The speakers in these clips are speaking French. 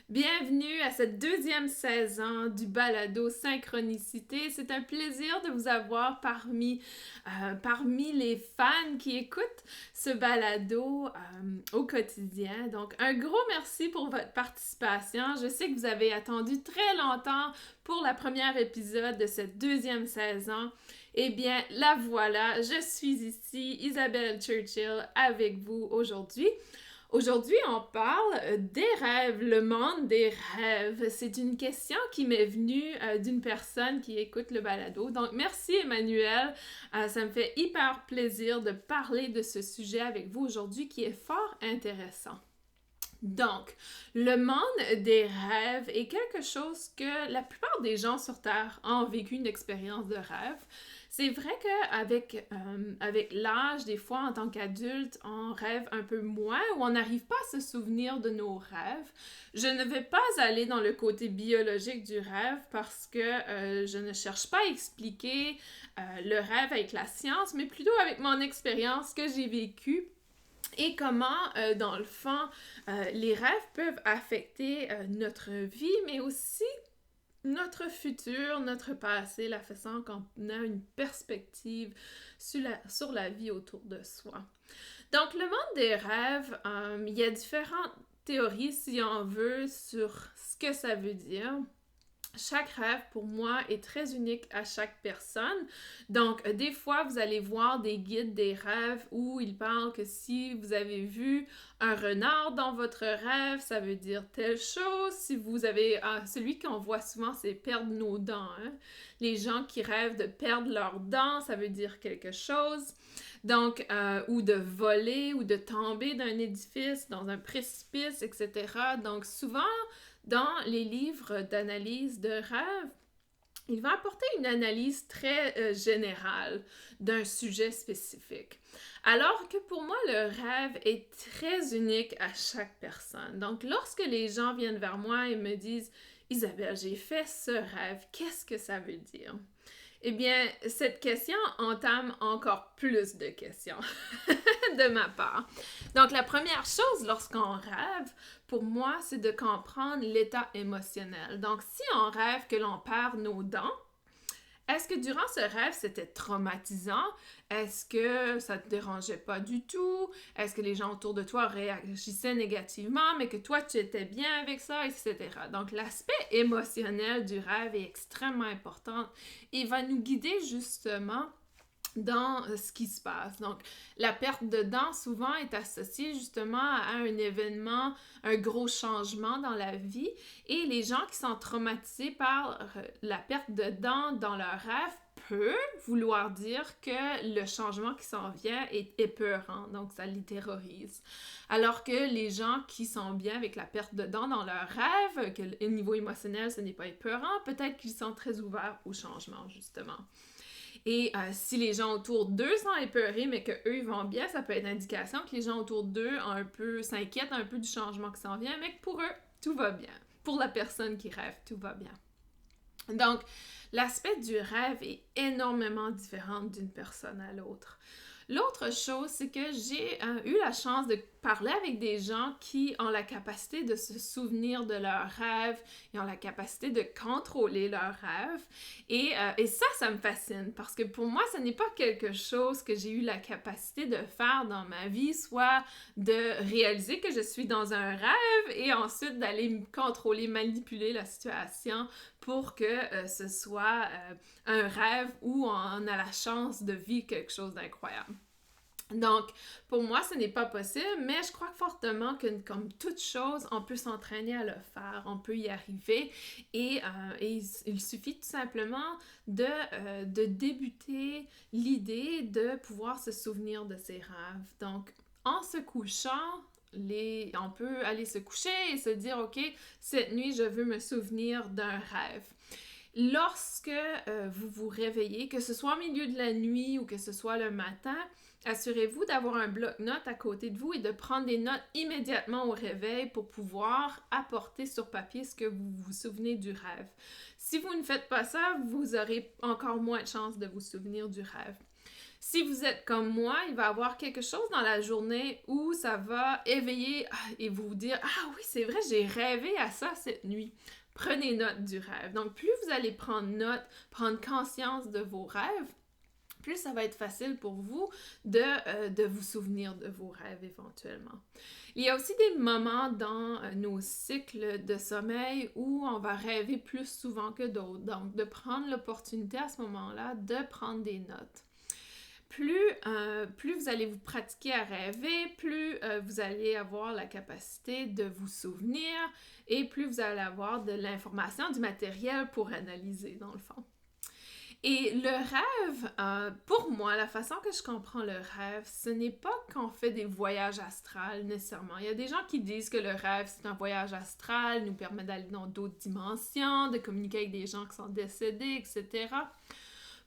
Bienvenue à cette deuxième saison du balado Synchronicité. C'est un plaisir de vous avoir parmi les fans qui écoutent ce balado au quotidien. Donc, un gros merci pour votre participation. Je sais que vous avez attendu très longtemps pour le premier épisode de cette deuxième saison. Eh bien, la voilà, je suis ici, Isabelle Churchill, avec vous aujourd'hui. Aujourd'hui, on parle des rêves, le monde des rêves. C'est une question qui m'est venue d'une personne qui écoute le balado. Donc, merci Emmanuel. Ça me fait hyper plaisir de parler de ce sujet avec vous aujourd'hui qui est fort intéressant. Donc, le monde des rêves est quelque chose que la plupart des gens sur Terre ont vécu une expérience de rêve. C'est vrai qu'avec avec l'âge, des fois, en tant qu'adulte, on rêve un peu moins ou on n'arrive pas à se souvenir de nos rêves. Je ne vais pas aller dans le côté biologique du rêve parce que je ne cherche pas à expliquer le rêve avec la science, mais plutôt avec mon expérience que j'ai vécue et comment, dans le fond, les rêves peuvent affecter notre vie, mais aussi notre futur, notre passé, la façon qu'on a une perspective sur la vie autour de soi. Donc, le monde des rêves, il y a différentes théories, si on veut, sur ce que ça veut dire. Chaque rêve, pour moi, est très unique à chaque personne. Donc, des fois, vous allez voir des guides des rêves où ils parlent que si vous avez vu un renard dans votre rêve, ça veut dire telle chose. Si vous avez... celui qu'on voit souvent, c'est perdre nos dents. Hein? Les gens qui rêvent de perdre leurs dents, ça veut dire quelque chose. Donc, ou de voler, ou de tomber d'un édifice, dans un précipice, etc. Donc, souvent... Dans les livres d'analyse de rêve, il va apporter une analyse très générale d'un sujet spécifique. Alors que pour moi, le rêve est très unique à chaque personne. Donc, lorsque les gens viennent vers moi et me disent « Isabelle, j'ai fait ce rêve, qu'est-ce que ça veut dire? » Eh bien, cette question entame encore plus de questions de ma part. Donc, la première chose lorsqu'on rêve, pour moi, c'est de comprendre l'état émotionnel. Donc, si on rêve que l'on perd nos dents, est-ce que durant ce rêve, c'était traumatisant? Est-ce que ça te dérangeait pas du tout? Est-ce que les gens autour de toi réagissaient négativement, mais que toi, tu étais bien avec ça, etc. Donc, l'aspect émotionnel du rêve est extrêmement important. Il va nous guider justement dans ce qui se passe. Donc, la perte de dents souvent est associée justement à un événement, un gros changement dans la vie. Et les gens qui sont traumatisés par la perte de dents dans leur rêve peut vouloir dire que le changement qui s'en vient est épeurant, donc ça les terrorise. Alors que les gens qui sont bien avec la perte de dents dans leur rêve, que le niveau émotionnel ce n'est pas épeurant, peut-être qu'ils sont très ouverts au changement justement. Et si les gens autour d'eux sont épeurés, mais qu'eux vont bien, ça peut être une indication que les gens autour d'eux s'inquiètent un peu du changement qui s'en vient, mais que pour eux, tout va bien. Pour la personne qui rêve, tout va bien. Donc, l'aspect du rêve est énormément différent d'une personne à l'autre. L'autre chose, c'est que j'ai eu la chance de parler avec des gens qui ont la capacité de se souvenir de leurs rêves et ont la capacité de contrôler leurs rêves. Et ça me fascine parce que pour moi, ce n'est pas quelque chose que j'ai eu la capacité de faire dans ma vie, soit de réaliser que je suis dans un rêve et ensuite d'aller me contrôler, manipuler la situation pour que ce soit un rêve où on a la chance de vivre quelque chose d'incroyable. Donc, pour moi, ce n'est pas possible, mais je crois fortement que, comme toute chose, on peut s'entraîner à le faire, on peut y arriver et il suffit tout simplement de débuter l'idée de pouvoir se souvenir de ses rêves. Donc, en se couchant, on peut aller se coucher et se dire « Ok, cette nuit, je veux me souvenir d'un rêve. » Lorsque vous vous réveillez, que ce soit au milieu de la nuit ou que ce soit le matin, assurez-vous d'avoir un bloc-notes à côté de vous et de prendre des notes immédiatement au réveil pour pouvoir apporter sur papier ce que vous vous souvenez du rêve. Si vous ne faites pas ça, vous aurez encore moins de chances de vous souvenir du rêve. Si vous êtes comme moi, il va y avoir quelque chose dans la journée où ça va éveiller et vous dire « Ah oui, c'est vrai, j'ai rêvé à ça cette nuit ». Prenez note du rêve. Donc, plus vous allez prendre note, prendre conscience de vos rêves, plus ça va être facile pour vous de vous souvenir de vos rêves éventuellement. Il y a aussi des moments dans nos cycles de sommeil où on va rêver plus souvent que d'autres. Donc, de prendre l'opportunité à ce moment-là de prendre des notes. Plus vous allez vous pratiquer à rêver, plus vous allez avoir la capacité de vous souvenir et plus vous allez avoir de l'information, du matériel pour analyser dans le fond. Et le rêve, pour moi, la façon que je comprends le rêve, ce n'est pas qu'on fait des voyages astrales nécessairement. Il y a des gens qui disent que le rêve, c'est un voyage astral, nous permet d'aller dans d'autres dimensions, de communiquer avec des gens qui sont décédés, etc.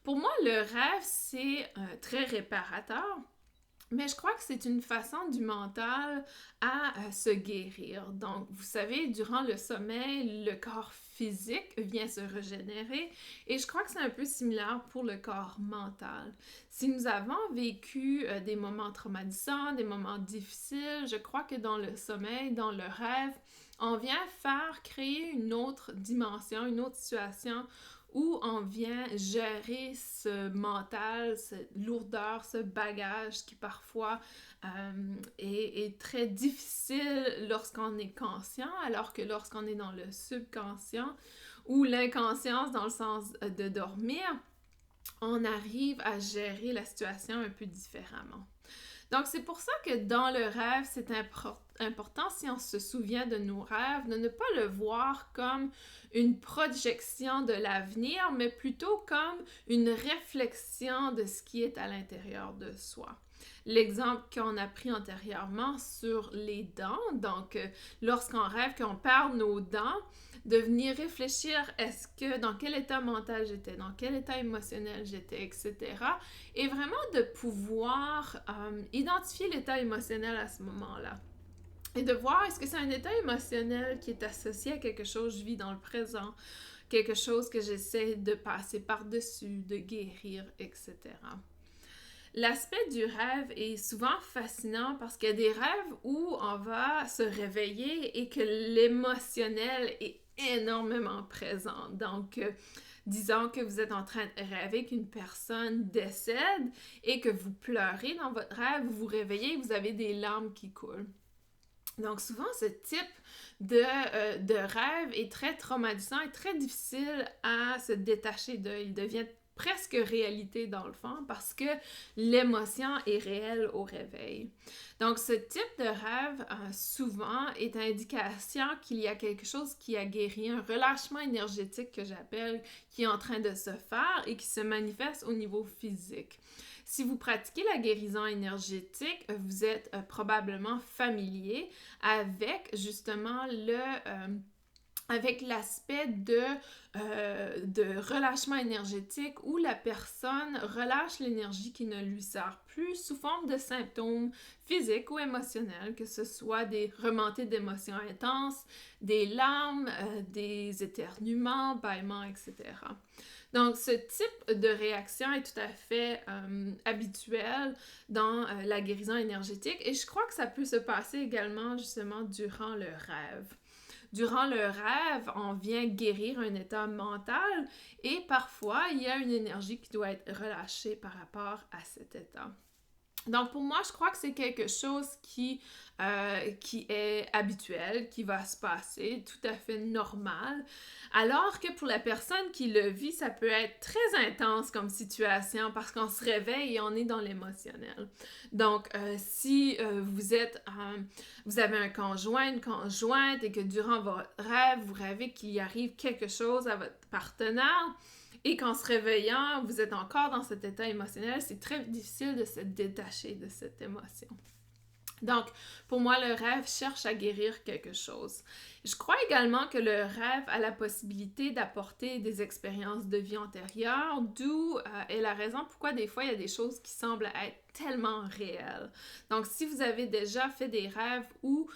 Pour moi, le rêve, c'est très réparateur, mais je crois que c'est une façon du mental à se guérir. Donc, vous savez, durant le sommeil, le corps physique vient se régénérer et je crois que c'est un peu similaire pour le corps mental. Si nous avons vécu des moments traumatisants, des moments difficiles, je crois que dans le sommeil, dans le rêve, on vient créer une autre dimension, une autre situation où on vient gérer ce mental, cette lourdeur, ce bagage qui parfois est très difficile lorsqu'on est conscient, alors que lorsqu'on est dans le subconscient ou l'inconscience dans le sens de dormir, on arrive à gérer la situation un peu différemment. Donc, c'est pour ça que dans le rêve, c'est important, si on se souvient de nos rêves, de ne pas le voir comme une projection de l'avenir, mais plutôt comme une réflexion de ce qui est à l'intérieur de soi. L'exemple qu'on a pris antérieurement sur les dents, donc lorsqu'on rêve qu'on perd nos dents, de venir réfléchir dans quel état mental j'étais, dans quel état émotionnel j'étais, etc. Et vraiment de pouvoir identifier l'état émotionnel à ce moment-là. Et de voir est-ce que c'est un état émotionnel qui est associé à quelque chose que je vis dans le présent, quelque chose que j'essaie de passer par-dessus, de guérir, etc. L'aspect du rêve est souvent fascinant parce qu'il y a des rêves où on va se réveiller et que l'émotionnel est énormément présent. Donc, disons que vous êtes en train de rêver qu'une personne décède et que vous pleurez dans votre rêve, vous vous réveillez et vous avez des larmes qui coulent. Donc, souvent, ce type de rêve est très traumatisant et très difficile à se détacher d'eux. Il devient presque réalité dans le fond parce que l'émotion est réelle au réveil. Donc, ce type de rêve, souvent, est indication qu'il y a quelque chose qui a guéri, un relâchement énergétique que j'appelle, qui est en train de se faire et qui se manifeste au niveau physique. Si vous pratiquez la guérison énergétique, vous êtes probablement familier avec justement avec l'aspect de relâchement énergétique où la personne relâche l'énergie qui ne lui sert plus sous forme de symptômes physiques ou émotionnels, que ce soit des remontées d'émotions intenses, des larmes, des éternuements, bâillements, etc. Donc, ce type de réaction est tout à fait habituel dans la guérison énergétique et je crois que ça peut se passer également justement durant le rêve. Durant le rêve, on vient guérir un état mental et parfois, il y a une énergie qui doit être relâchée par rapport à cet état. Donc, pour moi, je crois que c'est quelque chose qui est habituel, qui va se passer, tout à fait normal. Alors que pour la personne qui le vit, ça peut être très intense comme situation parce qu'on se réveille et on est dans l'émotionnel. Donc, si vous avez un conjoint, une conjointe et que durant votre rêve, vous rêvez qu'il y arrive quelque chose à votre partenaire, et qu'en se réveillant, vous êtes encore dans cet état émotionnel, c'est très difficile de se détacher de cette émotion. Donc, pour moi, le rêve cherche à guérir quelque chose. Je crois également que le rêve a la possibilité d'apporter des expériences de vie antérieures, d'où est la raison pourquoi des fois il y a des choses qui semblent être tellement réel. Donc, si vous avez déjà fait des rêves où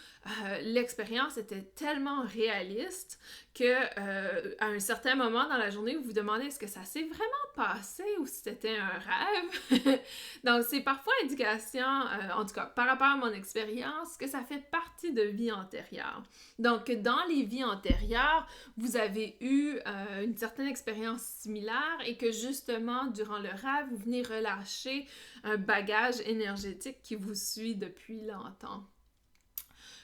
l'expérience était tellement réaliste que à un certain moment dans la journée, vous vous demandez est-ce que ça s'est vraiment passé ou si c'était un rêve. Donc, c'est parfois indication, en tout cas par rapport à mon expérience, que ça fait partie de vies antérieures. Donc, dans les vies antérieures, vous avez eu une certaine expérience similaire et que justement, durant le rêve, vous venez relâcher un bagage énergétique qui vous suit depuis longtemps.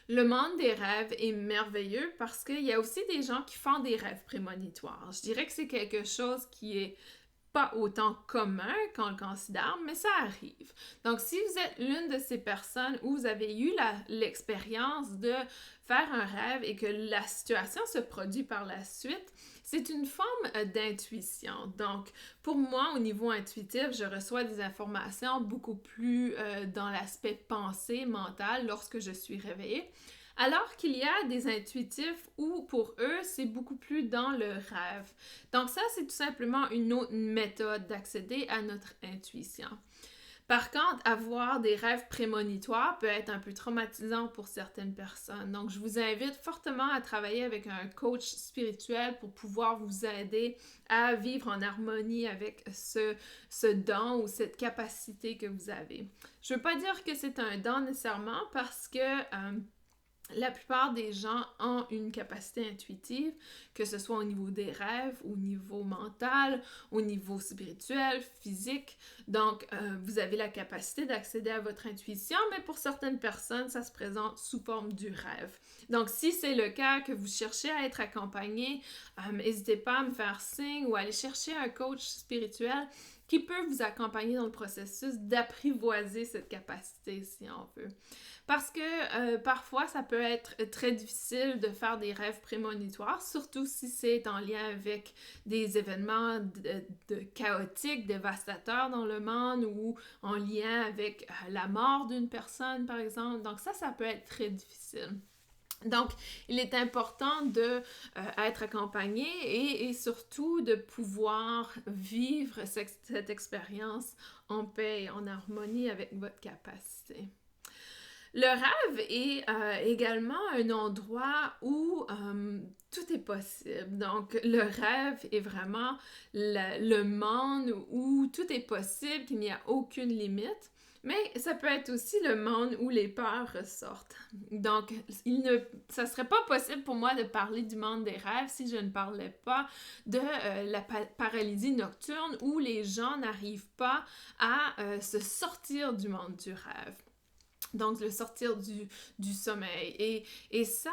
Le monde des rêves est merveilleux parce qu'il y a aussi des gens qui font des rêves prémonitoires. Je dirais que c'est quelque chose qui est pas autant commun qu'on le considère, mais ça arrive. Donc, si vous êtes l'une de ces personnes où vous avez eu l'expérience de faire un rêve et que la situation se produit par la suite, c'est une forme d'intuition. Donc, pour moi, au niveau intuitif, je reçois des informations beaucoup plus dans l'aspect pensée, mental, lorsque je suis réveillée. Alors qu'il y a des intuitifs où, pour eux, c'est beaucoup plus dans le rêve. Donc ça, c'est tout simplement une autre méthode d'accéder à notre intuition. Par contre, avoir des rêves prémonitoires peut être un peu traumatisant pour certaines personnes. Donc, je vous invite fortement à travailler avec un coach spirituel pour pouvoir vous aider à vivre en harmonie avec ce don ou cette capacité que vous avez. Je ne veux pas dire que c'est un don nécessairement parce que la plupart des gens ont une capacité intuitive, que ce soit au niveau des rêves, au niveau mental, au niveau spirituel, physique. Donc, vous avez la capacité d'accéder à votre intuition, mais pour certaines personnes, ça se présente sous forme du rêve. Donc, si c'est le cas, que vous cherchez à être accompagné, n'hésitez pas à me faire signe ou à aller chercher un coach spirituel qui peut vous accompagner dans le processus d'apprivoiser cette capacité, si on veut. Parce que parfois, ça peut être très difficile de faire des rêves prémonitoires, surtout si c'est en lien avec des événements chaotiques, dévastateurs dans le monde ou en lien avec la mort d'une personne, par exemple. Donc ça peut être très difficile. Donc, il est important d'être accompagné et surtout de pouvoir vivre cette expérience en paix et en harmonie avec votre capacité. Le rêve est également un endroit où tout est possible. Donc, le rêve est vraiment le monde où tout est possible, qu'il n'y a aucune limite. Mais ça peut être aussi le monde où les peurs ressortent. Donc, ça ne serait pas possible pour moi de parler du monde des rêves si je ne parlais pas de la paralysie nocturne où les gens n'arrivent pas à se sortir du monde du rêve. Donc, le sortir du sommeil. Et ça,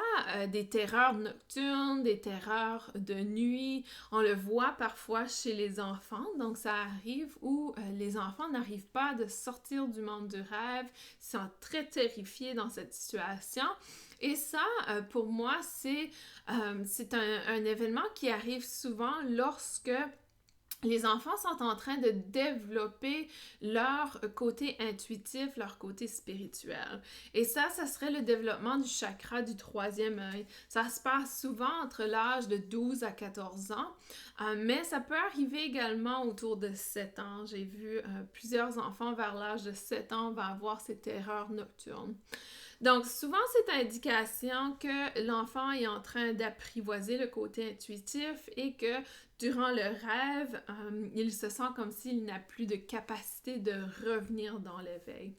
des terreurs nocturnes, des terreurs de nuit, on le voit parfois chez les enfants. Donc, ça arrive où les enfants n'arrivent pas à sortir du monde du rêve, ils sont très terrifiés dans cette situation. Et ça, pour moi, c'est un événement qui arrive souvent lorsque les enfants sont en train de développer leur côté intuitif, leur côté spirituel. Et ça serait le développement du chakra du troisième œil. Ça se passe souvent entre l'âge de 12 à 14 ans, mais ça peut arriver également autour de 7 ans. J'ai vu plusieurs enfants vers l'âge de 7 ans vont avoir ces terreurs nocturnes. Donc, souvent, c'est indication que l'enfant est en train d'apprivoiser le côté intuitif et que durant le rêve, il se sent comme s'il n'a plus de capacité de revenir dans l'éveil.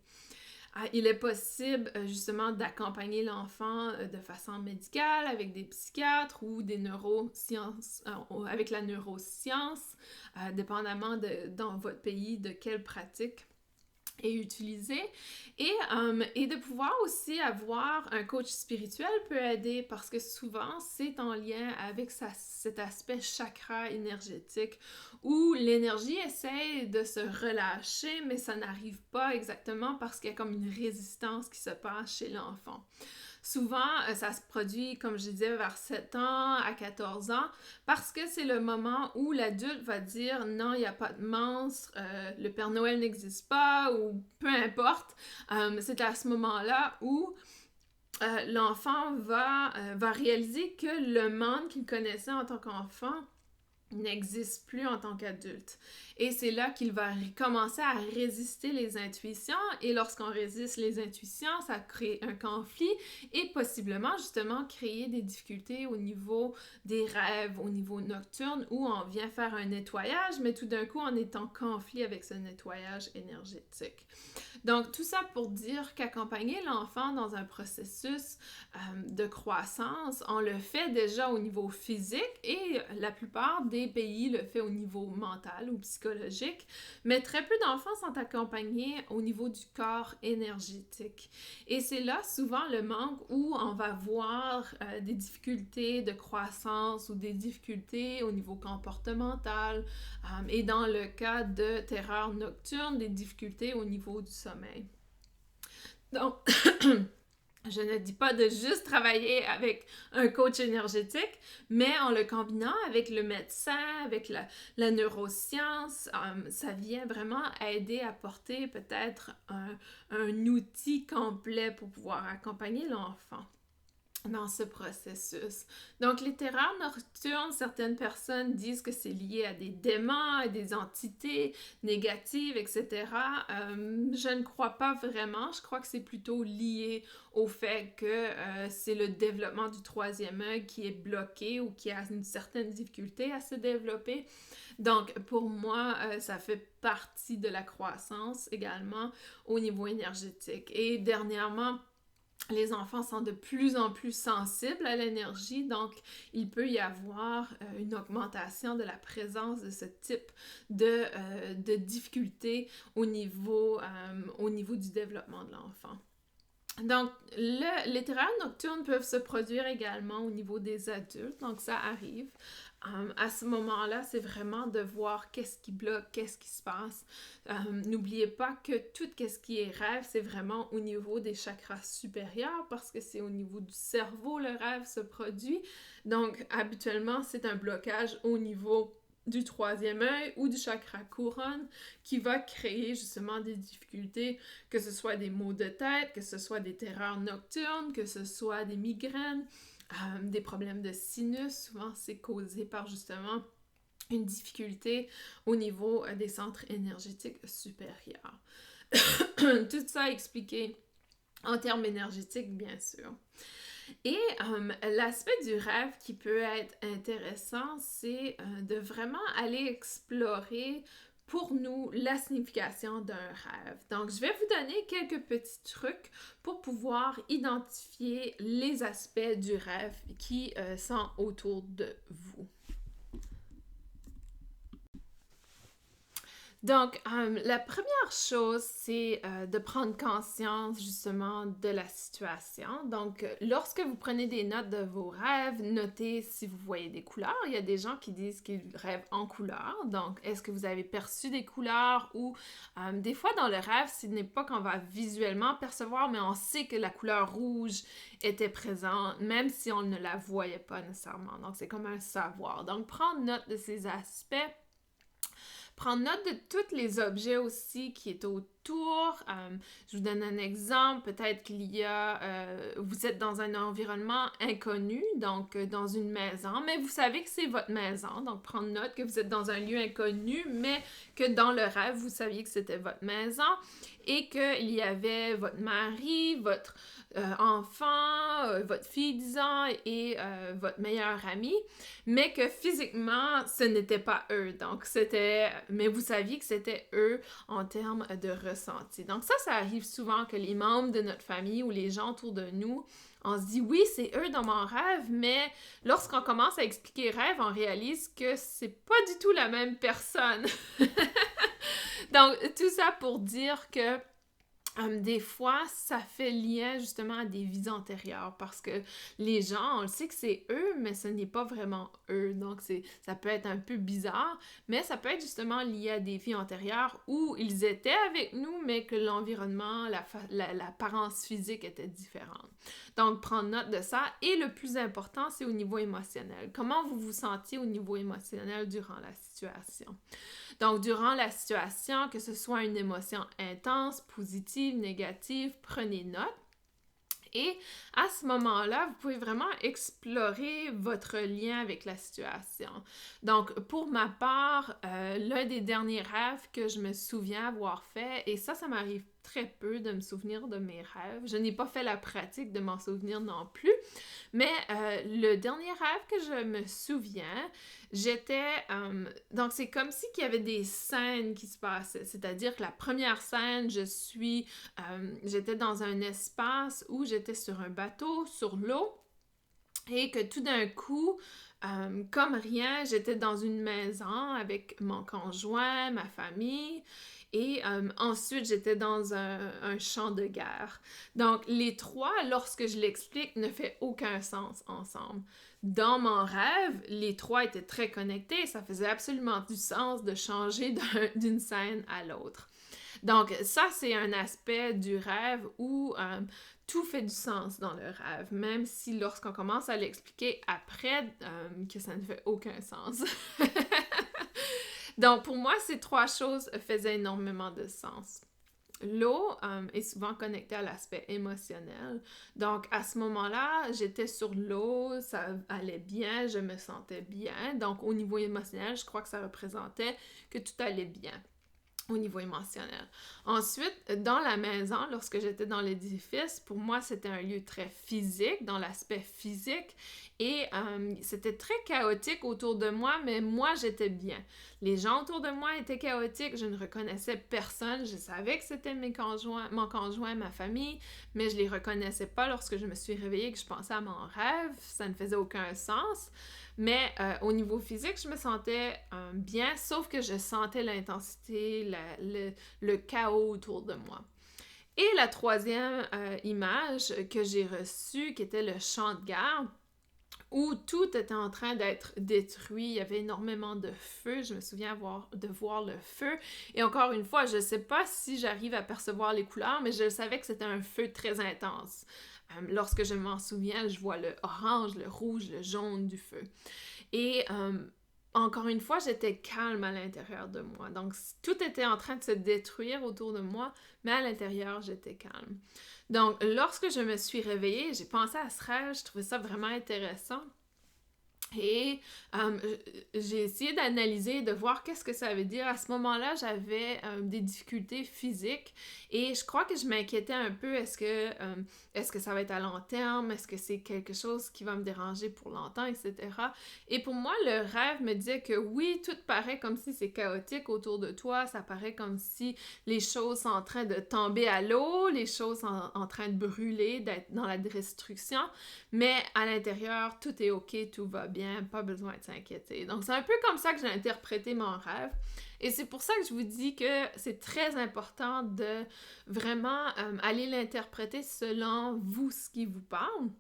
Il est possible justement d'accompagner l'enfant de façon médicale avec des psychiatres ou des neurosciences, avec la neuroscience, dépendamment dans votre pays de quelle pratique est utilisé et de pouvoir aussi avoir un coach spirituel peut aider parce que souvent c'est en lien avec cet aspect chakra énergétique où l'énergie essaie de se relâcher mais ça n'arrive pas exactement parce qu'il y a comme une résistance qui se passe chez l'enfant. Souvent, ça se produit, comme je disais, vers 7 ans à 14 ans parce que c'est le moment où l'adulte va dire « Non, il n'y a pas de monstre, le Père Noël n'existe pas » ou peu importe. C'est à ce moment-là où l'enfant va réaliser que le monde qu'il connaissait en tant qu'enfant n'existe plus en tant qu'adulte. Et c'est là qu'il va commencer à résister les intuitions, et lorsqu'on résiste les intuitions, ça crée un conflit et possiblement justement créer des difficultés au niveau des rêves, au niveau nocturne, où on vient faire un nettoyage, mais tout d'un coup on est en conflit avec ce nettoyage énergétique. Donc tout ça pour dire qu'accompagner l'enfant dans un processus de croissance, on le fait déjà au niveau physique, et la plupart des pays le fait au niveau mental ou psychologique, mais très peu d'enfants sont accompagnés au niveau du corps énergétique. Et c'est là souvent le manque où on va voir des difficultés de croissance ou des difficultés au niveau comportemental, et dans le cas de terreur nocturne, des difficultés au niveau du sommeil. Donc, je ne dis pas de juste travailler avec un coach énergétique, mais en le combinant avec le médecin, avec la neuroscience, ça vient vraiment aider à porter peut-être un outil complet pour pouvoir accompagner l'enfant dans ce processus. Donc, les terreurs nocturnes, certaines personnes disent que c'est lié à des démons, à des entités négatives, etc. Je ne crois pas vraiment. Je crois que c'est plutôt lié au fait que c'est le développement du troisième œil qui est bloqué ou qui a une certaine difficulté à se développer. Donc, pour moi, ça fait partie de la croissance également au niveau énergétique. Et dernièrement, les enfants sont de plus en plus sensibles à l'énergie, donc il peut y avoir une augmentation de la présence de ce type de difficultés au niveau du développement de l'enfant. Donc, les terreurs nocturnes peuvent se produire également au niveau des adultes, donc ça arrive. À ce moment-là, c'est vraiment de voir qu'est-ce qui bloque, qu'est-ce qui se passe. N'oubliez pas que tout ce qui est rêve, c'est vraiment au niveau des chakras supérieurs, parce que c'est au niveau du cerveau le rêve se produit. Donc, habituellement, c'est un blocage au niveau du troisième œil ou du chakra couronne qui va créer justement des difficultés, que ce soit des maux de tête, que ce soit des terreurs nocturnes, que ce soit des migraines, des problèmes de sinus. Souvent, c'est causé par justement une difficulté au niveau des centres énergétiques supérieurs. Tout ça expliqué en termes énergétiques, bien sûr. Et l'aspect du rêve qui peut être intéressant, c'est de vraiment aller explorer pour nous la signification d'un rêve. Donc, je vais vous donner quelques petits trucs pour pouvoir identifier les aspects du rêve qui sont autour de vous. Donc, la première chose, c'est de prendre conscience justement de la situation. Donc, lorsque vous prenez des notes de vos rêves, notez si vous voyez des couleurs. Il y a des gens qui disent qu'ils rêvent en couleurs. Donc, est-ce que vous avez perçu des couleurs ou des fois dans le rêve, ce n'est pas qu'on va visuellement percevoir, mais on sait que la couleur rouge était présente, même si on ne la voyait pas nécessairement. Donc, c'est comme un savoir. Donc, prendre note de ces aspects. Prendre note de tous les objets aussi qui est autour. Je vous donne un exemple. Peut-être qu'il y a... vous êtes dans un environnement inconnu, donc dans une maison, mais vous savez que c'est votre maison. Donc, prendre note que vous êtes dans un lieu inconnu, mais que dans le rêve, vous saviez que c'était votre maison et qu'il y avait votre mari, votre enfant, votre fille, disons, et votre meilleur ami, mais que physiquement, ce n'était pas eux. Donc, mais vous saviez que c'était eux en termes de ressenti. Donc, ça arrive souvent que les membres de notre famille ou les gens autour de nous, on se dit, oui, c'est eux dans mon rêve, mais lorsqu'on commence à expliquer rêve, on réalise que c'est pas du tout la même personne. Donc, tout ça pour dire que des fois, ça fait lien justement à des vies antérieures parce que les gens, on le sait que c'est eux, mais ce n'est pas vraiment eux. Donc, ça peut être un peu bizarre, mais ça peut être justement lié à des vies antérieures où ils étaient avec nous, mais que l'environnement, l'apparence physique était différente. Donc, prendre note de ça. Et le plus important, c'est au niveau émotionnel. Comment vous vous sentiez au niveau émotionnel durant la situation? Donc, durant la situation, que ce soit une émotion intense, positive, négative, prenez note. Et à ce moment-là, vous pouvez vraiment explorer votre lien avec la situation. Donc, pour ma part, l'un des derniers rêves que je me souviens avoir fait, et ça m'arrive très peu de me souvenir de mes rêves. Je n'ai pas fait la pratique de m'en souvenir non plus, mais le dernier rêve que je me souviens, j'étais... donc, c'est comme si qu'il y avait des scènes qui se passaient. C'est-à-dire que la première scène, j'étais dans un espace où j'étais sur un bateau, sur l'eau, et que tout d'un coup, comme rien, j'étais dans une maison avec mon conjoint, ma famille, et ensuite j'étais dans un champ de guerre. Donc les trois, lorsque je l'explique, ne fait aucun sens ensemble. Dans mon rêve, les trois étaient très connectés, ça faisait absolument du sens de changer d'une scène à l'autre. Donc ça, c'est un aspect du rêve où tout fait du sens dans le rêve, même si lorsqu'on commence à l'expliquer après, que ça ne fait aucun sens. Donc pour moi, ces trois choses faisaient énormément de sens. L'eau est souvent connectée à l'aspect émotionnel. Donc, à ce moment-là, j'étais sur l'eau, ça allait bien, je me sentais bien. Donc, au niveau émotionnel, je crois que ça représentait que tout allait bien au niveau émotionnel. Ensuite, dans la maison, lorsque j'étais dans l'édifice, pour moi, c'était un lieu très physique, dans l'aspect physique, et c'était très chaotique autour de moi, mais moi, j'étais bien. Les gens autour de moi étaient chaotiques, je ne reconnaissais personne, je savais que c'était mon conjoint, ma famille, mais je les reconnaissais pas lorsque je me suis réveillée, que je pensais à mon rêve, ça ne faisait aucun sens. Mais au niveau physique, je me sentais bien, sauf que je sentais l'intensité, le chaos autour de moi. Et la troisième image que j'ai reçue, qui était le champ de guerre, où tout était en train d'être détruit, il y avait énormément de feu, je me souviens de voir le feu, et encore une fois, je ne sais pas si j'arrive à percevoir les couleurs, mais je savais que c'était un feu très intense. Lorsque je m'en souviens, je vois le orange, le rouge, le jaune du feu. Et encore une fois, j'étais calme à l'intérieur de moi. Donc, tout était en train de se détruire autour de moi, mais à l'intérieur, j'étais calme. Donc, lorsque je me suis réveillée, j'ai pensé à ce rêve, je trouvais ça vraiment intéressant. Et j'ai essayé d'analyser, de voir qu'est-ce que ça veut dire. À ce moment-là, j'avais des difficultés physiques et je crois que je m'inquiétais un peu. Est-ce que ça va être à long terme? Est-ce que c'est quelque chose qui va me déranger pour longtemps, etc. Et pour moi, le rêve me disait que oui, tout paraît comme si c'est chaotique autour de toi. Ça paraît comme si les choses sont en train de tomber à l'eau, les choses sont en train de brûler, d'être dans la destruction. Mais à l'intérieur, tout est OK, tout va bien, pas besoin de s'inquiéter. Donc, c'est un peu comme ça que j'ai interprété mon rêve. Et c'est pour ça que je vous dis que c'est très important de vraiment aller l'interpréter selon vous, ce qui vous parle.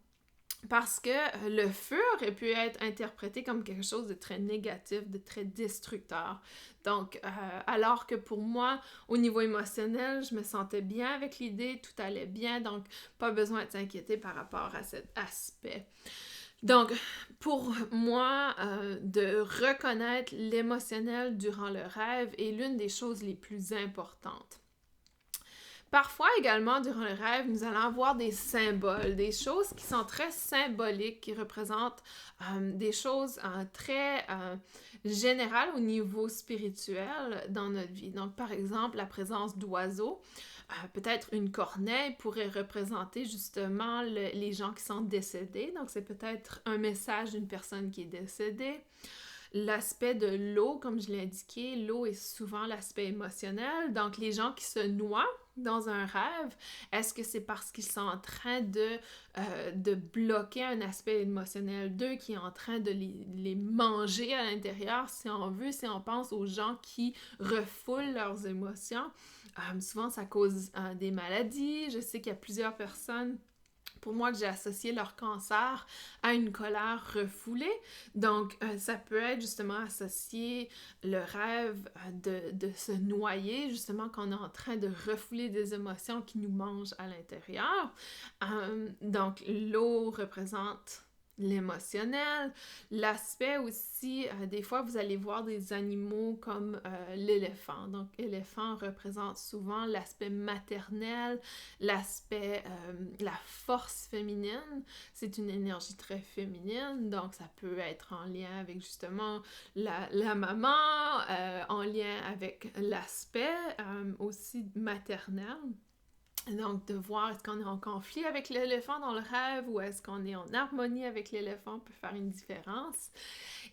Parce que le feu aurait pu être interprété comme quelque chose de très négatif, de très destructeur. Donc, alors que pour moi, au niveau émotionnel, je me sentais bien avec l'idée, tout allait bien, donc pas besoin de s'inquiéter par rapport à cet aspect. Donc, pour moi, de reconnaître l'émotionnel durant le rêve est l'une des choses les plus importantes. Parfois également, durant le rêve, nous allons avoir des symboles, des choses qui sont très symboliques, qui représentent des choses très générales au niveau spirituel dans notre vie. Donc, par exemple, la présence d'oiseaux. Peut-être une corneille pourrait représenter justement les gens qui sont décédés. Donc, c'est peut-être un message d'une personne qui est décédée. L'aspect de l'eau, comme je l'ai indiqué, l'eau est souvent l'aspect émotionnel. Donc, les gens qui se noient dans un rêve, est-ce que c'est parce qu'ils sont en train de bloquer un aspect émotionnel d'eux, qui est en train de les manger à l'intérieur, si on veut, si on pense aux gens qui refoulent leurs émotions? Souvent, ça cause des maladies. Je sais qu'il y a plusieurs personnes, pour moi, que j'ai associé leur cancer à une colère refoulée. Donc, ça peut être justement associé le rêve de se noyer, justement, qu'on est en train de refouler des émotions qui nous mangent à l'intérieur. Donc, l'eau représente l'émotionnel, l'aspect aussi, des fois vous allez voir des animaux comme l'éléphant. Donc l'éléphant représente souvent l'aspect maternel, l'aspect, la force féminine. C'est une énergie très féminine, donc ça peut être en lien avec justement la maman, en lien avec l'aspect aussi maternel. Donc, de voir est-ce qu'on est en conflit avec l'éléphant dans le rêve ou est-ce qu'on est en harmonie avec l'éléphant peut faire une différence.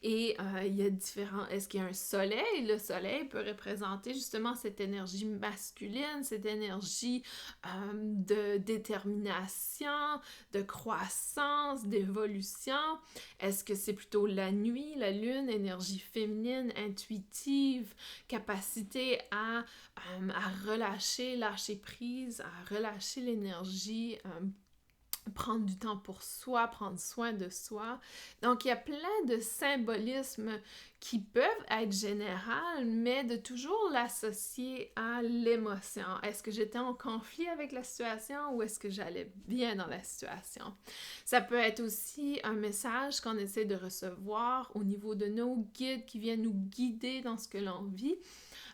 Et il y a différents... Est-ce qu'il y a un soleil? Le soleil peut représenter justement cette énergie masculine, cette énergie de détermination, de croissance, d'évolution. Est-ce que c'est plutôt la nuit, la lune, énergie féminine, intuitive, capacité à relâcher, lâcher prise, à relâcher l'énergie, prendre du temps pour soi, prendre soin de soi. Donc, il y a plein de symbolismes qui peuvent être généraux, mais de toujours l'associer à l'émotion. Est-ce que j'étais en conflit avec la situation ou est-ce que j'allais bien dans la situation? Ça peut être aussi un message qu'on essaie de recevoir au niveau de nos guides qui viennent nous guider dans ce que l'on vit.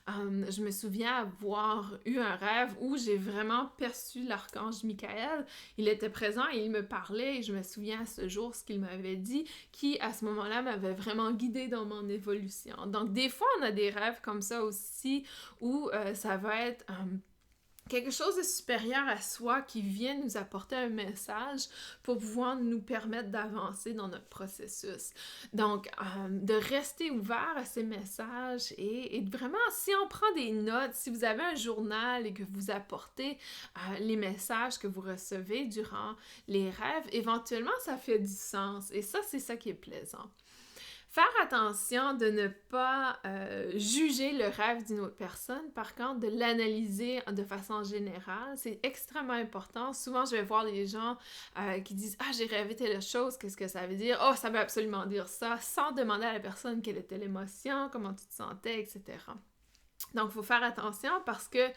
Je me souviens avoir eu un rêve où j'ai vraiment perçu l'archange Michael. Il était présent et il me parlait et je me souviens à ce jour ce qu'il m'avait dit qui, à ce moment-là, m'avait vraiment guidée dans mon évolution. Donc, des fois, on a des rêves comme ça aussi où ça va être... quelque chose de supérieur à soi qui vient nous apporter un message pour pouvoir nous permettre d'avancer dans notre processus. Donc, de rester ouvert à ces messages et vraiment, si on prend des notes, si vous avez un journal et que vous apportez les messages que vous recevez durant les rêves, éventuellement, ça fait du sens. Et ça, c'est ça qui est plaisant. Faire attention de ne pas juger le rêve d'une autre personne, par contre, de l'analyser de façon générale, c'est extrêmement important. Souvent, je vais voir les gens qui disent « Ah, j'ai rêvé telle chose, qu'est-ce que ça veut dire? Oh, ça veut absolument dire ça », sans demander à la personne quelle était l'émotion, comment tu te sentais, etc. Donc, il faut faire attention parce que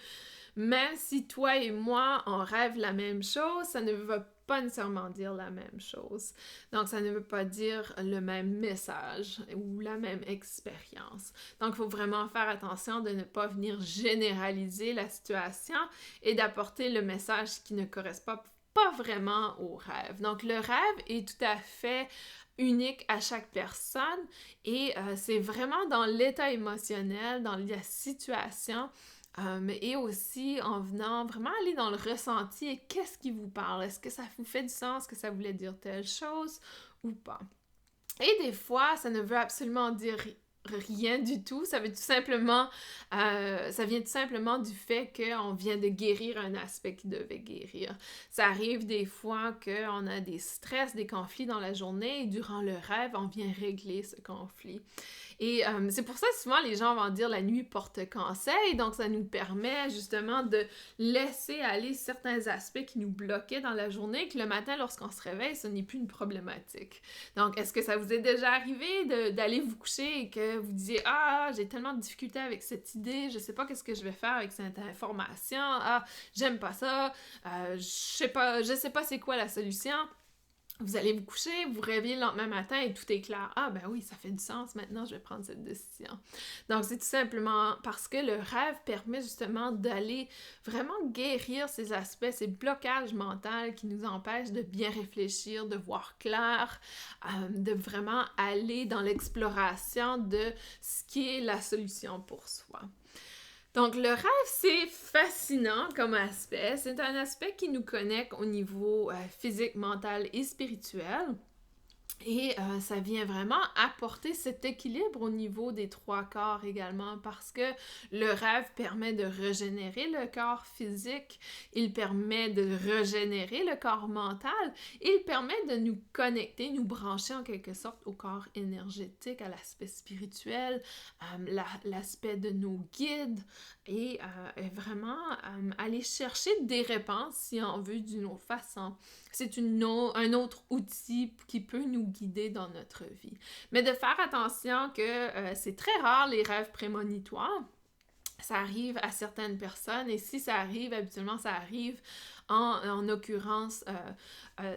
même si toi et moi, on rêve la même chose, ça ne veut pas nécessairement dire la même chose. Donc, ça ne veut pas dire le même message ou la même expérience. Donc, il faut vraiment faire attention de ne pas venir généraliser la situation et d'apporter le message qui ne correspond pas vraiment au rêve. Donc, le rêve est tout à fait unique à chaque personne et c'est vraiment dans l'état émotionnel, dans la situation et aussi en venant vraiment aller dans le ressenti et qu'est-ce qui vous parle? Est-ce que ça vous fait du sens que ça voulait dire telle chose ou pas? Et des fois, ça ne veut absolument dire rien du tout, ça veut tout simplement, ça vient tout simplement du fait qu'on vient de guérir un aspect qui devait guérir. Ça arrive des fois qu'on a des stress, des conflits dans la journée et durant le rêve, on vient régler ce conflit. Et c'est pour ça que souvent les gens vont dire la nuit porte conseil, donc ça nous permet justement de laisser aller certains aspects qui nous bloquaient dans la journée, que le matin lorsqu'on se réveille, ce n'est plus une problématique. Donc est-ce que ça vous est déjà arrivé d'aller vous coucher et que vous disiez « Ah, j'ai tellement de difficultés avec cette idée, je sais pas qu'est-ce que je vais faire avec cette information, ah, j'aime pas ça, je sais pas c'est quoi la solution ». Vous allez vous coucher, vous réveillez le lendemain matin et tout est clair. Ah ben oui, ça fait du sens, maintenant je vais prendre cette décision. Donc c'est tout simplement parce que le rêve permet justement d'aller vraiment guérir ces aspects, ces blocages mentaux qui nous empêchent de bien réfléchir, de voir clair, de vraiment aller dans l'exploration de ce qui est la solution pour soi. Donc, le rêve, c'est fascinant comme aspect. C'est un aspect qui nous connecte au niveau physique, mental et spirituel. Et ça vient vraiment apporter cet équilibre au niveau des trois corps également parce que le rêve permet de régénérer le corps physique, il permet de régénérer le corps mental, il permet de nous connecter, nous brancher en quelque sorte au corps énergétique, à l'aspect spirituel, l'aspect de nos guides et vraiment aller chercher des réponses si on veut d'une autre façon. C'est un autre outil qui peut nous guider dans notre vie. Mais de faire attention que c'est très rare les rêves prémonitoires. Ça arrive à certaines personnes et si ça arrive, habituellement ça arrive en occurrence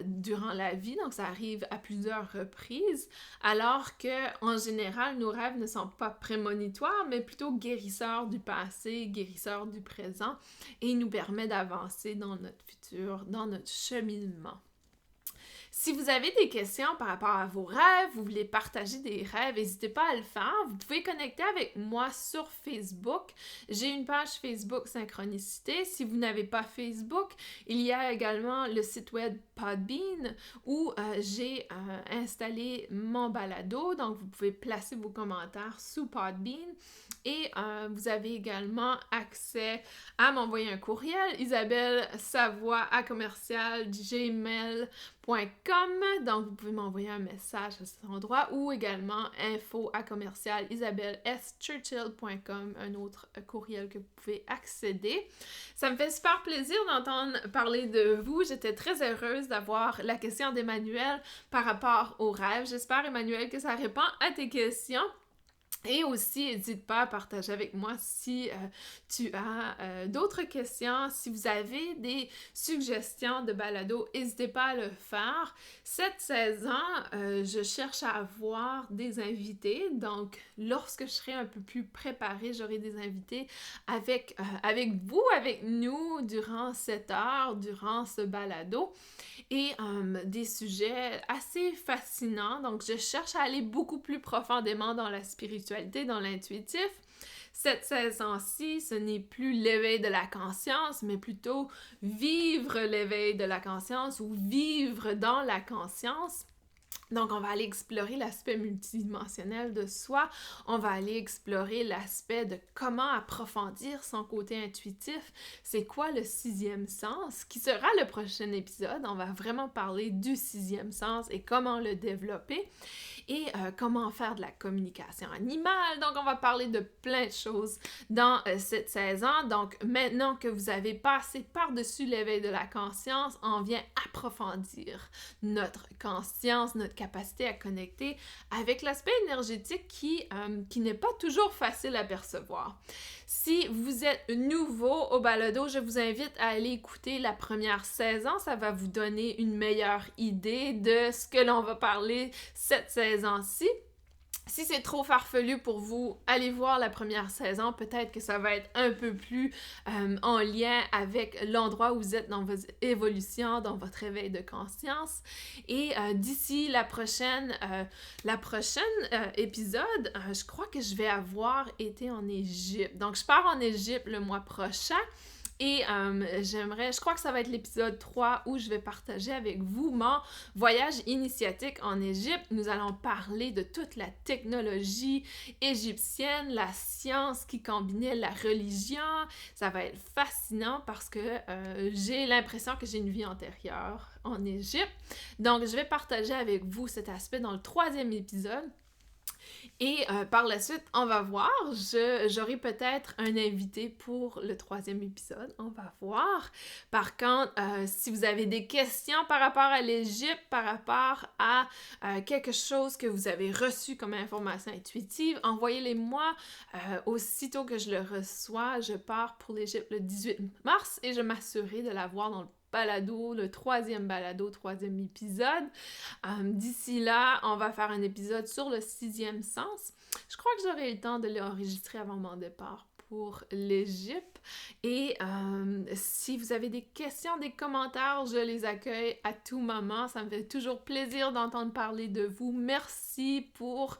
durant la vie, donc ça arrive à plusieurs reprises, alors que en général, nos rêves ne sont pas prémonitoires, mais plutôt guérisseurs du passé, guérisseurs du présent, et ils nous permettent d'avancer dans notre futur, dans notre cheminement. Si vous avez des questions par rapport à vos rêves, vous voulez partager des rêves, n'hésitez pas à le faire. Vous pouvez connecter avec moi sur Facebook. J'ai une page Facebook Synchronicité. Si vous n'avez pas Facebook, il y a également le site web Podbean où j'ai installé mon balado. Donc, vous pouvez placer vos commentaires sous Podbean. Et vous avez également accès à m'envoyer un courriel, isabellesavoie@gmail.com. Donc, vous pouvez m'envoyer un message à cet endroit ou également info@isabelleschurchill.com, un autre courriel que vous pouvez accéder. Ça me fait super plaisir d'entendre parler de vous. J'étais très heureuse d'avoir la question d'Emmanuel par rapport aux rêves. J'espère, Emmanuel, que ça répond à tes questions. Et aussi, n'hésite pas à partager avec moi si tu as d'autres questions. Si vous avez des suggestions de balado, n'hésitez pas à le faire. Cette saison, je cherche à avoir des invités. Donc, lorsque je serai un peu plus préparée, j'aurai des invités avec vous, avec nous, durant cette heure, durant ce balado. Et des sujets assez fascinants. Donc, je cherche à aller beaucoup plus profondément dans la spiritualité, dans l'intuitif. Cette saison-ci, ce n'est plus l'éveil de la conscience, mais plutôt vivre l'éveil de la conscience ou vivre dans la conscience. Donc, on va aller explorer l'aspect multidimensionnel de soi. On va aller explorer l'aspect de comment approfondir son côté intuitif. C'est quoi le sixième sens? Qui sera le prochain épisode. On va vraiment parler du sixième sens et comment le développer. Et comment faire de la communication animale. Donc, on va parler de plein de choses dans cette saison. Donc, maintenant que vous avez passé par-dessus l'éveil de la conscience, on vient approfondir notre conscience, notre capacité à connecter avec l'aspect énergétique qui n'est pas toujours facile à percevoir. Si vous êtes nouveau au balado, je vous invite à aller écouter la première saison. Ça va vous donner une meilleure idée de ce que l'on va parler cette saison-ci. Si c'est trop farfelu pour vous, allez voir la première saison. Peut-être que ça va être un peu plus en lien avec l'endroit où vous êtes dans votre évolution, dans votre éveil de conscience. Et d'ici la prochaine épisode, je crois que je vais avoir été en Égypte. Donc, je pars en Égypte le mois prochain. Et je crois que ça va être l'épisode 3 où je vais partager avec vous mon voyage initiatique en Égypte. Nous allons parler de toute la technologie égyptienne, la science qui combinait la religion. Ça va être fascinant parce que j'ai l'impression que j'ai une vie antérieure en Égypte. Donc, je vais partager avec vous cet aspect dans le 3e épisode. Et par la suite, on va voir, j'aurai peut-être un invité pour le 3e épisode, on va voir. Par contre, si vous avez des questions par rapport à l'Égypte, par rapport à quelque chose que vous avez reçu comme information intuitive, envoyez-les moi. Aussitôt que je le reçois, je pars pour l'Égypte le 18 mars et je m'assurerai de l'avoir dans le balado, le 3e balado, 3e épisode. D'ici là, on va faire un épisode sur le 6e sens. Je crois que j'aurai le temps de l'enregistrer avant mon départ pour l'Égypte. Et si vous avez des questions, des commentaires, je les accueille à tout moment. Ça me fait toujours plaisir d'entendre parler de vous. Merci pour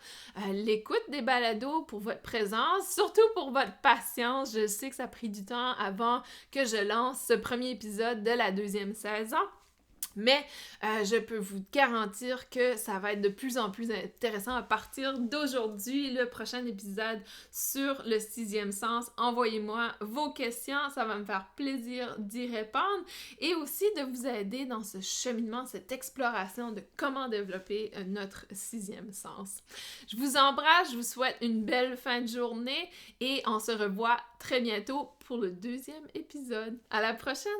l'écoute des balados, pour votre présence, surtout pour votre patience. Je sais que ça a pris du temps avant que je lance ce premier épisode de la 2e saison. Mais je peux vous garantir que ça va être de plus en plus intéressant à partir d'aujourd'hui, le prochain épisode sur le 6e sens. Envoyez-moi vos questions, ça va me faire plaisir d'y répondre et aussi de vous aider dans ce cheminement, cette exploration de comment développer notre 6e sens. Je vous embrasse, je vous souhaite une belle fin de journée et on se revoit très bientôt pour le 2e épisode. À la prochaine!